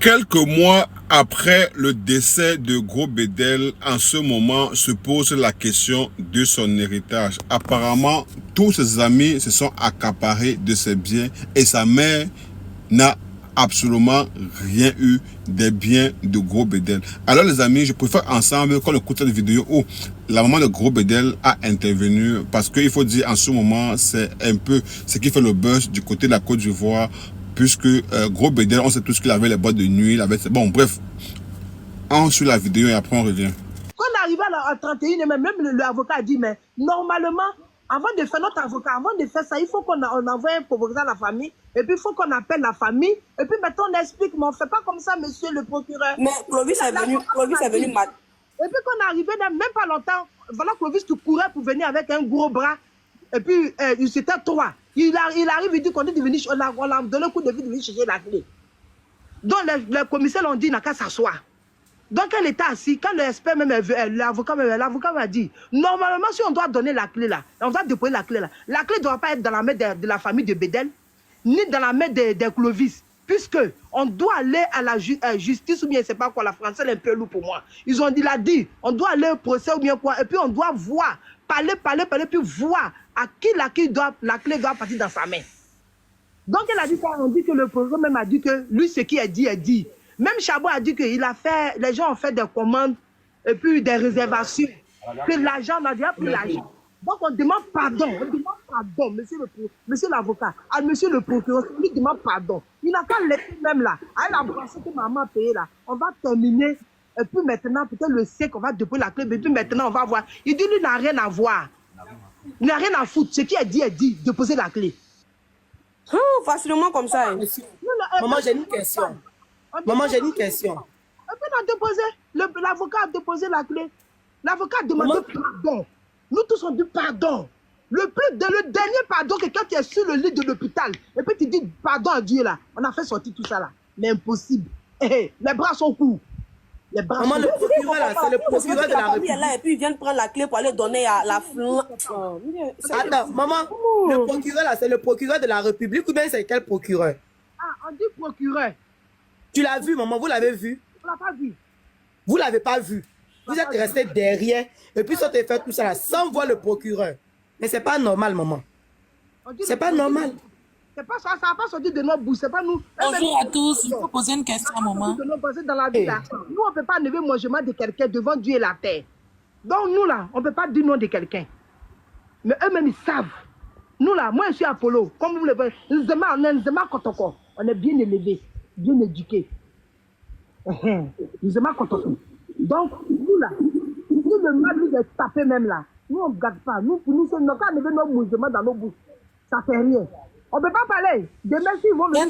Quelques mois après le décès de Gros Bédel, en ce moment se pose la question de son héritage. Apparemment, tous ses amis se sont accaparés de ses biens et sa mère n'a absolument rien eu des biens de Gros Bédel. Alors les amis, je préfère ensemble qu'on écoute cette vidéo où la maman de Gros Bédel a intervenu parce qu'il faut dire en ce moment, c'est un peu ce qui fait le buzz du côté de la Côte d'Ivoire puisque Gros Bédel, on sait tous qu'il avait les boîtes de nuit, il avait... Bon, bref, on suit la vidéo et après on revient. Quand on arrive à 31, même l'avocat a dit, mais normalement, avant de faire notre avocat, avant de faire ça, il faut qu'on envoie un convoqué à la famille, et puis il faut qu'on appelle la famille, et puis maintenant on explique, mais on ne fait pas comme ça, monsieur le procureur. Mais Clovis est venu mal. Et puis quand on est arrivé, même pas longtemps, voilà Clovis qui courait pour venir avec un gros bras, et puis c'était 3. Il arrive, il dit qu'on est devenu, on a donné un coup de vie de venir chercher la clé. Donc les commissaires ont dit, il n'a qu'à s'asseoir. Donc elle était assise, quand l'expert même l'avocat m'a dit, normalement si on doit donner la clé là, on doit déposer la clé là, la clé ne doit pas être dans la main de la famille de Bédel, ni dans la main de Clovis, puisque on doit aller à la justice ou bien c'est pas quoi, la française est un peu lourd pour moi. Il a dit, on doit aller au procès ou bien quoi, et puis on doit voir, parler, puis voir à qui la clé doit partir dans sa main. Donc elle a dit ça, on dit que le procureur même a dit que lui ce qui est dit est dit. Même Chabot a dit que les gens ont fait des commandes et puis des réservations. Que l'argent, on a déjà pris l'argent. Donc on demande pardon, monsieur l'avocat, à monsieur le procureur, on lui demande pardon. Il n'a qu'à laisser même là, à l'embrasser que maman a payé là. On va terminer, et puis maintenant, peut-être le sait qu'on va déposer la clé, et puis maintenant on va voir. Il dit lui n'a rien à voir. Il n'a rien à foutre. Ce qui est dit, déposer la clé. Facilement comme ça. Hein. Maman, j'ai une question. Maman, j'ai une question. Et puis on a déposé, l'avocat a déposé la clé. L'avocat a demandé pardon. Nous tous on dit pardon. Le dernier pardon que quand tu es sur le lit de l'hôpital, et puis tu dis pardon à Dieu là, on a fait sortir tout ça là. Mais impossible. Les bras sont courts. Les bras Maman, le procureur là, c'est le procureur de la République. Là, et puis ils viennent prendre la clé pour aller donner à la Attends, maman, le procureur là, c'est le procureur de la République ou bien c'est quel procureur? Ah, on dit procureur. Tu l'as vu, maman, vous l'avez vu? On l'a pas vu. Vous l'avez pas vu. Vous êtes resté derrière et puis ça te fait tout ça là sans voir le procureur. Mais c'est pas normal, maman. C'est pas normal. C'est pas ça, ça n'a pas sorti de notre bouche, c'est pas nous. Bonjour à tous, il faut poser une question à maman. Dans la vie, là. Nous, on ne peut pas enlever le mangement de quelqu'un devant Dieu et la terre. Donc nous là, on ne peut pas dire non de quelqu'un. Mais eux-mêmes, ils savent. Nous là, moi je suis Apollo, comme vous le voyez, on est bien élevés, bien éduqués. Donc, nous là, nous le mal nous est tapé même là. Nous on ne garde pas. Nous, pour nous, on n'a pas enlevé nos mouvements dans nos bouches. Ça fait rien. On ne peut pas parler. Demain, s'ils vont venir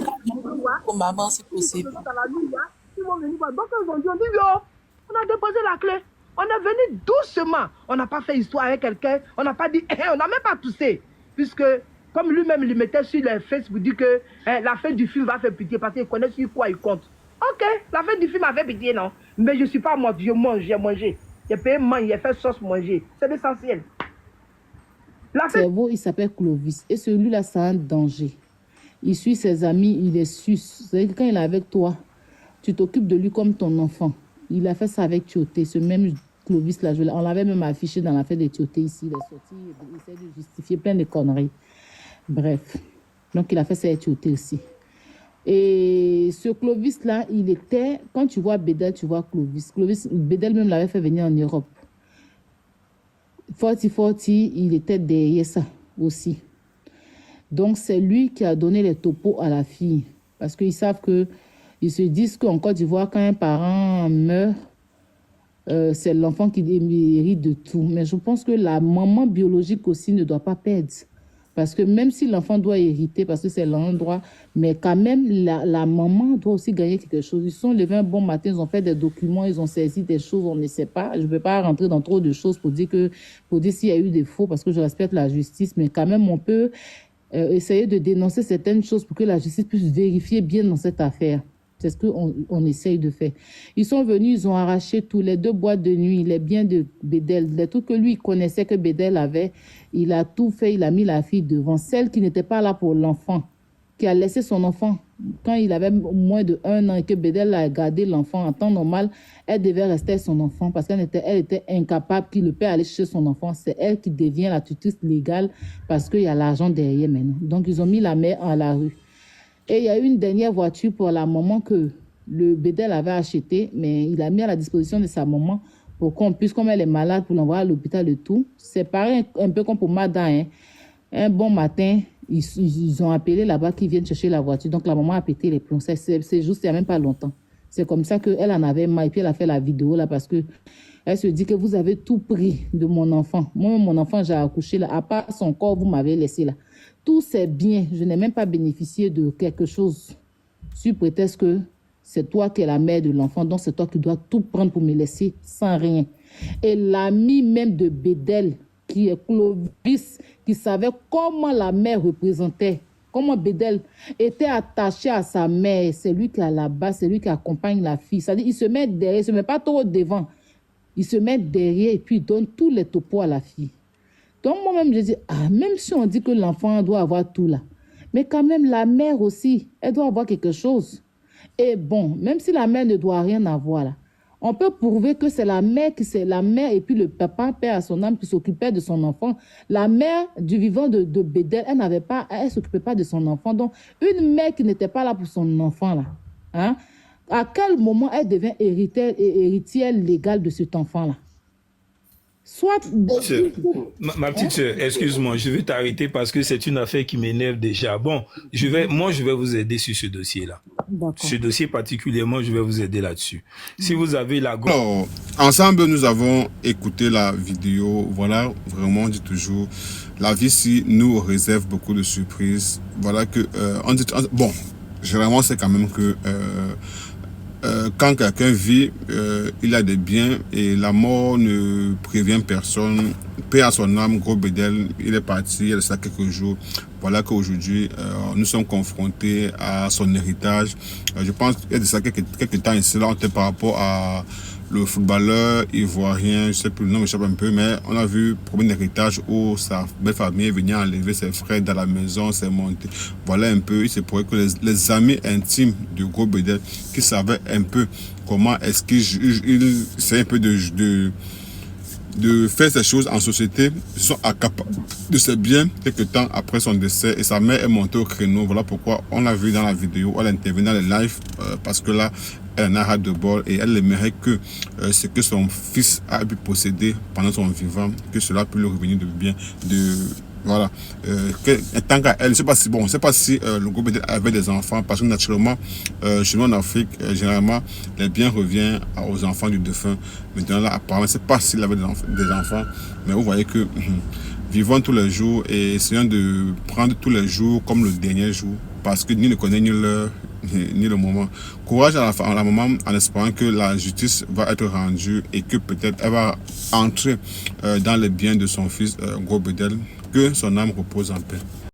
pour maman, c'est possible. dans la nuit, là, ils vont venir voir. Donc, ils ont dit, yo, on a déposé la clé. On est venu doucement. On n'a pas fait histoire avec quelqu'un. On n'a pas dit, on n'a même pas toussé. Puisque, comme lui-même, il mettait sur les Facebook, dit que la fin du film va faire pitié parce qu'il connaît sur quoi il compte. Ok, la fin du film a fait pitié, non. Mais je ne suis pas morte, je mange, j'ai mangé. J'ai payé manger, j'ai fait sauce manger. C'est l'essentiel. Le cerveau, il s'appelle Clovis. Et celui-là, c'est un danger. Il suit ses amis, il les suce. C'est-à-dire que quand il est avec toi, tu t'occupes de lui comme ton enfant. Il a fait ça avec Tioté, ce même Clovis-là. On l'avait même affiché dans l'affaire de Tioté ici. Il est sorti, il essaie de justifier plein de conneries. Bref. Donc, il a fait ça avec Tioté aussi. Et ce Clovis-là, il était... Quand tu vois Bédel, tu vois Clovis. Bédel même l'avait fait venir en Europe. Forti, il était derrière ça aussi. Donc, c'est lui qui a donné les topos à la fille. Parce qu'ils savent que... Ils se disent qu'en Côte d'Ivoire, quand un parent meurt, c'est l'enfant qui hérite de tout. Mais je pense que la maman biologique aussi ne doit pas perdre. Parce que même si l'enfant doit hériter, parce que c'est l'endroit, mais quand même, la maman doit aussi gagner quelque chose. Ils sont levés un bon matin, ils ont fait des documents, ils ont saisi des choses, on ne sait pas. Je ne vais pas rentrer dans trop de choses pour dire s'il y a eu des faux, parce que je respecte la justice, mais quand même, on peut essayer de dénoncer certaines choses pour que la justice puisse vérifier bien dans cette affaire. C'est ce qu'on essaye de faire. Ils sont venus, ils ont arraché tous les 2 boîtes de nuit, les biens de Bédel, les trucs que lui, il connaissait que Bédel avait. Il a tout fait, il a mis la fille devant, celle qui n'était pas là pour l'enfant. qui a laissé son enfant quand il avait moins de 1 an et que Bédel a gardé l'enfant en temps normal, elle devait rester avec son enfant parce qu'elle était incapable que le père allait chercher son enfant. C'est elle qui devient la tutrice légale parce qu'il y a l'argent derrière maintenant. Donc, ils ont mis la mère à la rue. Et il y a eu une dernière voiture pour la maman que le Bédel avait achetée, mais il a mis à la disposition de sa maman pour qu'on puisse, comme elle est malade, pour l'envoyer à l'hôpital et tout. C'est pareil un peu comme pour Mada, hein. Un bon matin, ils ont appelé là-bas qu'ils viennent chercher la voiture. Donc, la maman a pété les plombs. C'est juste il n'y a même pas longtemps. C'est comme ça qu'elle en avait marre. Et puis, elle a fait la vidéo là parce que elle se dit que vous avez tout pris de mon enfant. Moi, mon enfant, j'ai accouché là. À part son corps, vous m'avez laissé là. Tous ces biens, je n'ai même pas bénéficié de quelque chose sur prétexte que c'est toi qui es la mère de l'enfant. Donc, c'est toi qui dois tout prendre pour me laisser sans rien. Et l'ami même de Bédel, qui est Clovis, qui savait comment la mère représentait, comment Bédel était attaché à sa mère. C'est lui qui est là-bas, c'est lui qui accompagne la fille. C'est-à-dire, il se met derrière, il ne se met pas trop devant. Il se met derrière et puis il donne tous les topos à la fille. Donc moi-même, je dis, même si on dit que l'enfant doit avoir tout là, mais quand même la mère aussi, elle doit avoir quelque chose. Et bon, même si la mère ne doit rien avoir là, on peut prouver que c'est la mère et puis le papa, père à son âme, qui s'occupait de son enfant. La mère du vivant de Bédel, elle s'occupait pas de son enfant. Donc, une mère qui n'était pas là pour son enfant, là, hein, à quel moment elle devient héritière légale de cet enfant-là? Soit... Ma petite soeur, excuse-moi, je vais t'arrêter parce que c'est une affaire qui m'énerve déjà. Bon, je vais vous aider sur ce dossier-là. Ce dossier particulièrement, je vais vous aider là-dessus. Si vous avez la... Alors, ensemble, nous avons écouté la vidéo. Voilà, vraiment, on dit toujours, la vie ici nous réserve beaucoup de surprises. Voilà que, bon, généralement, c'est quand même que... quand quelqu'un vit, il a des biens et la mort ne prévient personne. Paix à son âme, gros Bédel, il est parti, il y a de ça quelques jours. Voilà qu'aujourd'hui, nous sommes confrontés à son héritage. Je pense qu'il y a de ça quelques temps ici, là, on était par rapport à le footballeur ivoirien, je sais plus le nom, m'échappe un peu, mais on a vu premier héritage où sa belle famille venait enlever ses frères dans la maison, c'est monté. Voilà un peu, il se pourrait que les amis intimes du gros Bédel qui savaient un peu comment est-ce qu'il c'est un peu de faire ces choses en société, sont accaparés de ses biens quelques temps après son décès et sa mère est montée au créneau. Voilà pourquoi on l'a vu dans la vidéo, elle intervient dans les lives parce que là, elle en a ras de bol et elle aimerait que ce que son fils a pu posséder pendant son vivant, que cela puisse lui revenir de bien, voilà. Tant qu'à elle, je ne sais pas si le groupe avait des enfants, parce que naturellement, chez nous en Afrique, généralement, les biens reviennent aux enfants du défunt. Maintenant, là, apparemment, je ne sais pas s'il avait des enfants, mais vous voyez que vivons tous les jours et essayons de prendre tous les jours comme le dernier jour, parce que ni ne connaît ni l'heure, ni le moment. Courage à la maman en espérant que la justice va être rendue et que peut-être elle va entrer dans les biens de son fils, Gros Bédel. Que son âme repose en paix.